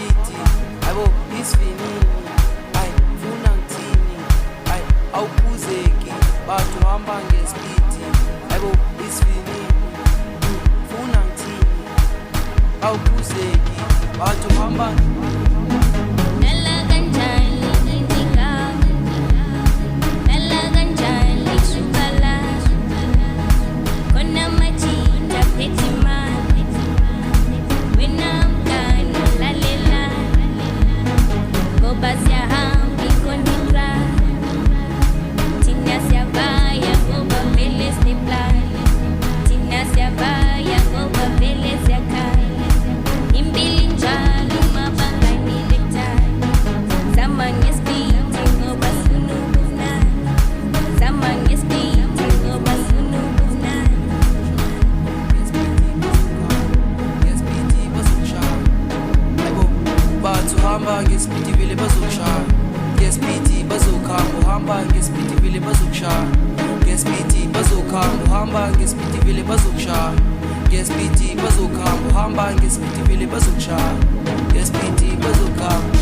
ngespeed yabo isivinini ay funa ngithini ay awuphuzeki bathu hamba ngespeed yabo isivinini funa ngithini awuphuzeki bathu hamba hamba ngespeed vile bazokushaya ngespeed bazokhamba uhamba ngespeed vile bazokushaya ngespeed bazokhamba uhamba ngespeed vile bazokushaya ngespeed bazokhamba uhamba ngespeed vile bazokushaya ngespeed bazokhamba